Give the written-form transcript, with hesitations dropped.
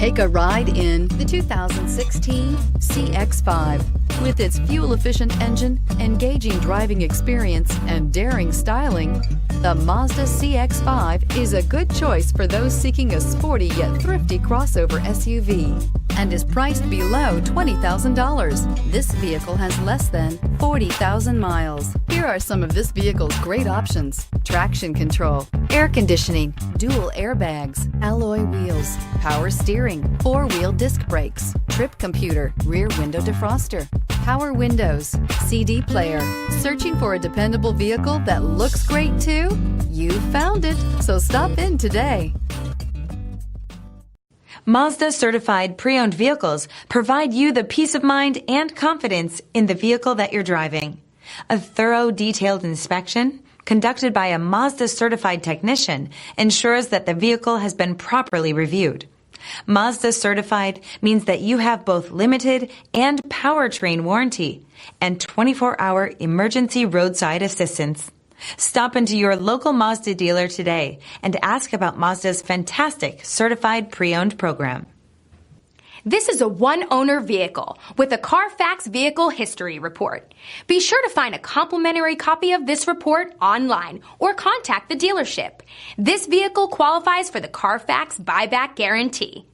Take a ride in the 2016 CX-5. With its fuel-efficient engine, engaging driving experience, and daring styling, the Mazda CX-5 is a good choice for those seeking a sporty yet thrifty crossover SUV and is priced below $20,000. This vehicle has less than 40,000 miles. Here are some of this vehicle's great options: traction control, air conditioning, dual airbags, alloy wheels, power steering, four-wheel disc brakes, trip computer, rear window defroster, power windows, CD player. Searching for a dependable vehicle that looks great too? You found it, so stop in today. Mazda certified pre-owned vehicles provide you the peace of mind and confidence in the vehicle that you're driving. A thorough, detailed inspection conducted by a Mazda certified technician ensures that the vehicle has been properly reviewed. Mazda certified means that you have both limited and powertrain warranty and 24-hour emergency roadside assistance. Stop into your local Mazda dealer today and ask about Mazda's fantastic certified pre-owned program. This is a one-owner vehicle with a CARFAX Vehicle History Report. Be sure to find a complimentary copy of this report online or contact the dealership. This vehicle qualifies for the CARFAX Buyback Guarantee.